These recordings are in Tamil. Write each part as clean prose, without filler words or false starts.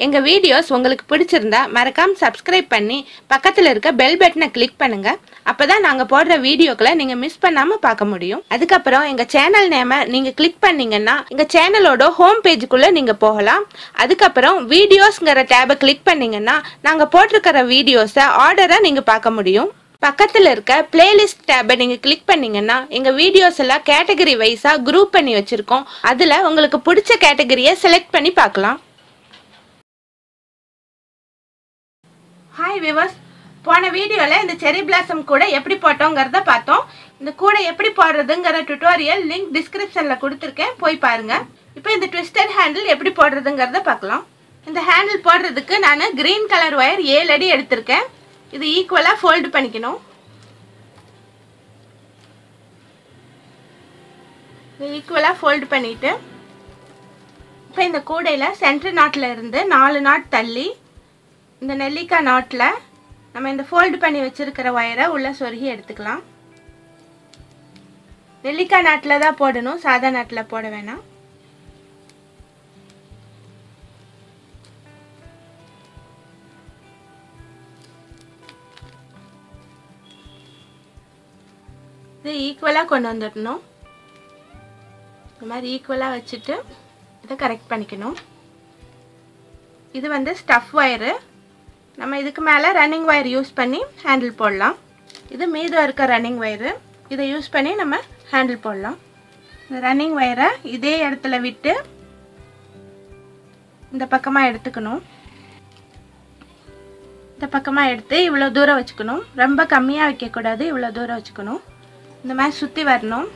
எங்க வீடியோஸ் உங்களுக்கு பிடிச்சிருந்தா மறக்காம சப்ஸ்கிரைப் பண்ணி பக்கத்துல இருக்க பெல் பட்டனை கிளிக் பண்ணுங்க. அப்பதான் நாங்க போடுற வீடியோக்களை நீங்க மிஸ் பண்ணாம பார்க்க முடியும். அதுக்கப்புறம் எங்க சேனல் நேம நீங்க கிளிக் பண்ணீங்கன்னா எங்க சேனலோட ஹோம் பேஜுக்குள்ள நீங்க போகலாம். அதுக்கப்புறம் வீடியோஸ்ங்கற டேபை கிளிக் பண்ணீங்கன்னா நாங்க போட்டிருக்கிற வீடியோஸை ஆர்டரா நீங்க பார்க்க முடியும். பக்கத்துல இருக்க பிளேலிஸ்ட் டேபை நீங்க கிளிக் பண்ணீங்கன்னா எங்க வீடியோஸ் எல்லாம் கேட்டகரி வைஸா குரூப் பண்ணி வச்சிருக்கோம். அதுல உங்களுக்கு பிடிச்ச கேட்டகரியை செலக்ட் பண்ணி பார்க்கலாம். ஹாய் வியூவர்ஸ், போன வீடியோவில் இந்த செரி பிளாசம் கூட எப்படி போட்டோங்கிறத பார்த்தோம். இந்த கூடை எப்படி போடுறதுங்கிற டுட்டோரியல் லிங்க் டிஸ்கிரிப்ஷனில் கொடுத்துருக்கேன், போய் பாருங்க. இப்போ இந்த ட்விஸ்டட் ஹேண்டில் எப்படி போடுறதுங்கிறத பார்க்கலாம். இந்த ஹேண்டில் போடுறதுக்கு நான் கிரீன் கலர் ஒயர் 7 அடி எடுத்திருக்கேன். இது ஈக்குவலாக ஃபோல்டு பண்ணிக்கணும். இது ஈக்குவலாக ஃபோல்டு பண்ணிட்டு இப்போ இந்த கூடையில் சென்டர் நாட்டில் இருந்து 4 நாட் தள்ளி இந்த நெல்லிக்காய் நாட்டில் நம்ம இந்த ஃபோல்டு பண்ணி வச்சிருக்கிற ஒயரை உள்ள சொருகி எடுத்துக்கலாம். நெல்லிக்காய் நாட்டில் தான் போடணும், சாதா நாட்டில் போட வேணாம். இது ஈக்குவலாக கொண்டு வந்துடணும். இந்த மாதிரி ஈக்குவலாக வச்சுட்டு இதை கரெக்ட் பண்ணிக்கணும். இது வந்து ஸ்டஃப் ஒயரு. நம்ம இதுக்கு மேலே ரன்னிங் ஒயர் யூஸ் பண்ணி ஹேண்டில் போடலாம். இது மீதம் இருக்க ரன்னிங் ஒயரு, இதை யூஸ் பண்ணி நம்ம ஹேண்டில் போடலாம். இந்த ரன்னிங் ஒயரை இதே இடத்துல விட்டு இந்த பக்கமாக எடுத்துக்கணும். இந்த பக்கமாக எடுத்து இவ்வளோ தூரம் வச்சுக்கணும். ரொம்ப கம்மியாக வைக்கக்கூடாது, இவ்வளோ தூரம் வச்சுக்கணும். இந்த மாதிரி சுற்றி வரணும்.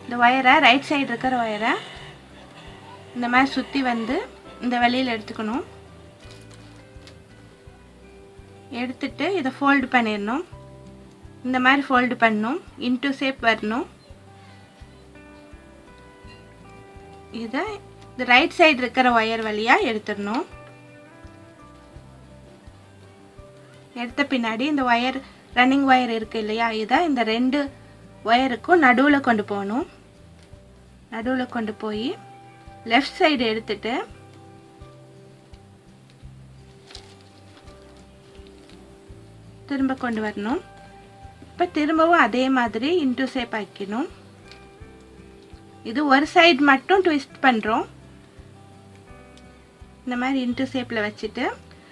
இந்த ஒயரை ரைட் சைடு இருக்கிற ஒயரை இந்த மாதிரி சுற்றி வந்து இந்த வழியில் எடுத்துக்கணும். எடுத்துட்டு இதை ஃபோல்டு பண்ணிடணும். இந்த மாதிரி ஃபோல்டு பண்ணணும், இன்டூ ஷேப் வரணும். இதை இந்த ரைட் சைடு இருக்கிற ஒயர் வழியாக எடுத்துடணும். எடுத்த பின்னாடி இந்த ஒயர் ரன்னிங் ஒயர் இருக்குது இல்லையா, இதை இந்த 2 ஒயருக்கும் நடுவில் கொண்டு போகணும். நடுவில் கொண்டு போய் லெஃப்ட் சைடு எடுத்துட்டு திரும்ப கொண்டு வரணும். இப்போ திரும்பவும் அதே மாதிரி இன்டூ ஷேப் ஆக்கிக்கணும். இது ஒரு சைடு மட்டும் ட்விஸ்ட் பண்ணுறோம். இந்த மாதிரி இன்டூ ஷேப்பில் வச்சுட்டு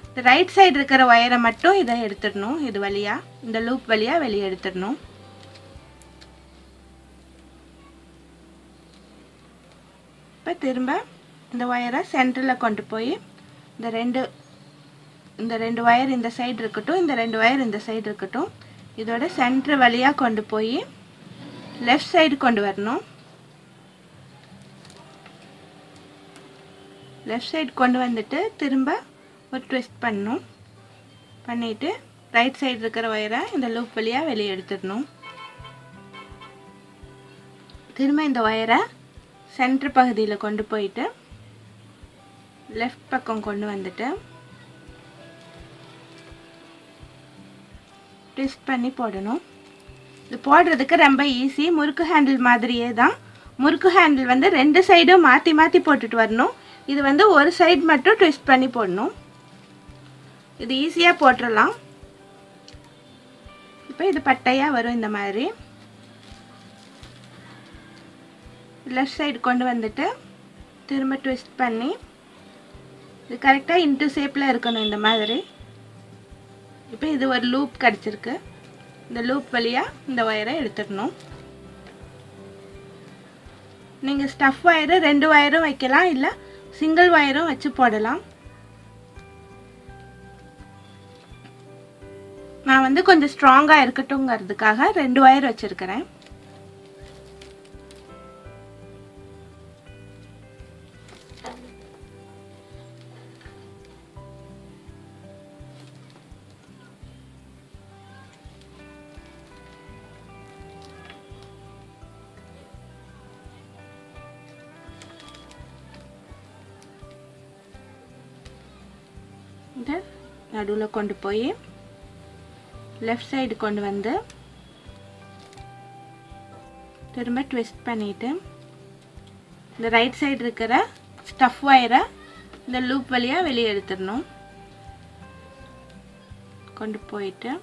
இந்த ரைட் சைடு இருக்கிற ஒயரை மட்டும் இதை எடுத்துடணும். இது வழியாக இந்த லூப் வழியாக வெளியே எடுத்துடணும். இப்போ திரும்ப இந்த ஒயரை சென்டரில் கொண்டு போய் இந்த ரெண்டு ஒயர் இந்த சைடு இருக்கட்டும், இந்த 2 ஒயர் இந்த சைடு இருக்கட்டும். இதோட சென்டர் வழியாக கொண்டு போய் லெஃப்ட் சைடு கொண்டு வரணும். லெஃப்ட் சைடு கொண்டு வந்துட்டு திரும்ப ஒரு ட்விஸ்ட் பண்ணணும். பண்ணிவிட்டு ரைட் சைடு இருக்கிற ஒயரை இந்த லூப் வழியாக வெளியே எடுத்துடணும். திரும்ப இந்த ஒயரை சென்டர் பகுதியில் கொண்டு போயிட்டு லெஃப்ட் பக்கம் கொண்டு வந்துட்டு ட்விஸ்ட் பண்ணி போடணும். இது போடுறதுக்கு ரொம்ப ஈஸி, முறுக்கு ஹேண்டில் மாதிரியே தான். முறுக்கு ஹேண்டில் வந்து 2 சைடும் மாற்றி மாற்றி போட்டுட்டு வரணும். இது வந்து ஒரு சைடு மட்டும் ட்விஸ்ட் பண்ணி போடணும். இது ஈஸியாக போட்டுடலாம். இப்போ இது பட்டையாக வரும். இந்த மாதிரி லெஃப்ட் சைடு கொண்டு வந்துட்டு திரும்ப ட்விஸ்ட் பண்ணி இது கரெக்டாக இன்டூ ஷேப்பில் இருக்கணும். இந்த மாதிரி இப்போ இது ஒரு லூப் கிடச்சிருக்கு. இந்த லூப் வழியாக இந்த ஒயரை எடுத்துடணும். நீங்கள் ஸ்டஃப் ஒயரு 2 ஒயரும் வைக்கலாம், இல்லை சிங்கிள் ஒயரும் வச்சு போடலாம். நான் வந்து கொஞ்சம் ஸ்ட்ராங்காக இருக்கட்டும்ங்கிறதுக்காக 2 ஒயர் வச்சுருக்கிறேன். இதை நடுவில் கொண்டு போய் லெஃப்ட் சைடு கொண்டு வந்து திரும்ப ட்விஸ்ட் பண்ணிட்டு இந்த ரைட் சைடு இருக்கிற ஸ்டஃப் வயரை இந்த லூப் வழியா வெளியே எடுத்துடணும். கொண்டு போயிட்டு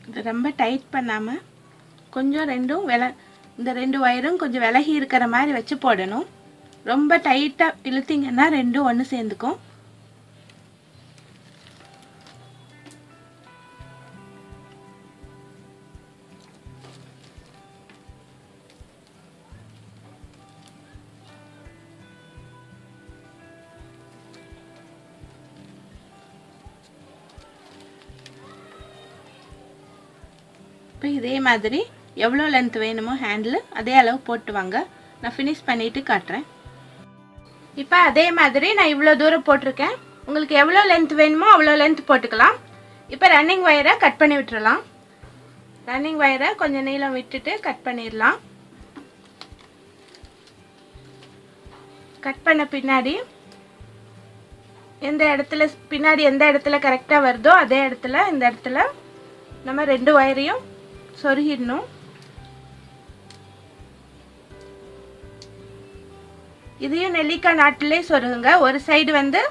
இது ரொம்ப டைட் பண்ணாம கொஞ்சம் இந்த ரெண்டு வயரும் கொஞ்சம் விலகி இருக்கிற மாதிரி வச்சு போடணும். ரொம்ப டைட்டா இழுத்தீங்கன்னா ரெண்டும் ஒன்று சேர்ந்துக்கும். இதே மாதிரி எவ்வளோ லென்த் வேணுமோ ஹேண்டில் அதே அளவு போட்டு வாங்க. நான் ஃபினிஷ் பண்ணிட்டு காட்டுறேன். இப்போ அதே மாதிரி நான் இவ்வளோ தூரம் போட்டிருக்கேன். உங்களுக்கு எவ்வளோ லென்த் வேணுமோ அவ்வளோ லென்த் போட்டுக்கலாம். இப்போ ரன்னிங் வயரை கட் பண்ணி விட்டுறலாம். ரன்னிங் வயரை கொஞ்சம் நீளம் விட்டுட்டு கட் பண்ணிடலாம். கட் பண்ண பின்னாடி எந்த இடத்துல கரெக்டாக வருதோ அதே இடத்துல இந்த இடத்துல நம்ம ரெண்டு வயரையும் சொருகிடணும். இதையும் நெல்லிக்காய் நாட்டிலே சொருகுங்க. ஒரு சைடு வந்து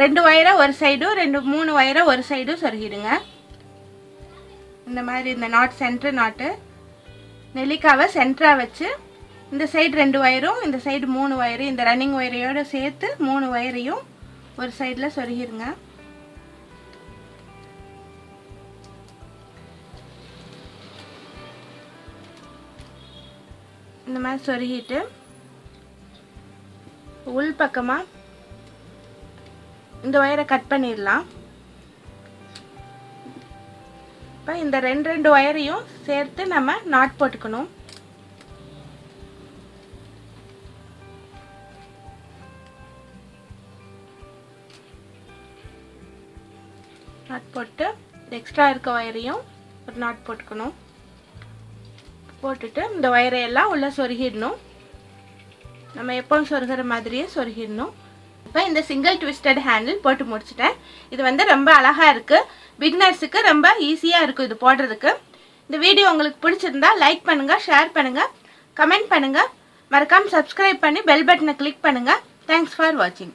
ரெண்டு வயரை ஒரு சைடும் மூணு வயரை ஒரு சைடும் சொருகிடுங்க. இந்த மாதிரி இந்த நாட் சென்டர் நாட்டு நெல்லிக்காவை சென்டரா வச்சு இந்த சைடு ரெண்டு வயரும் இந்த சைடு மூணு வயரும் இந்த ரன்னிங் வயரையோட சேர்த்து மூணு வயரையும் ஒரு சைடில் சொருகிடுங்க. இந்த மாதிரி சொருகிட்டு உள் பக்கமா இந்த வயரை கட் பண்ணிடலாம். இப்போ இந்த ரெண்டு வயரையும் சேர்த்து நம்ம நாட் போட்டுக்கணும். நாட் போட்டு எக்ஸ்ட்ரா இருக்க வயரையும் ஒரு நாட் போட்டுக்கணும். போட்டுட்டு இந்த வயரையெல்லாம் உள்ள சொருகிடணும். நம்ம எப்பவும் சொருகிற மாதிரியே சொருகிடணும். இப்போ இந்த சிங்கிள் ட்விஸ்டட் ஹேண்டில் போட்டு முடிச்சிட்டேன். இது வந்து ரொம்ப அழகா இருக்கு. பிகினர்ஸுக்கு ரொம்ப ஈஸியா இருக்கும் இது போடுறதுக்கு. இந்த வீடியோ உங்களுக்கு பிடிச்சிருந்தா லைக் பண்ணுங்க, ஷேர் பண்ணுங்க, கமெண்ட் பண்ணுங்க, மறக்காம சப்ஸ்கிரைப் பண்ணி பெல் பட்டனை கிளிக் பண்ணுங்க. தேங்க்ஸ் ஃபார் வாட்சிங்.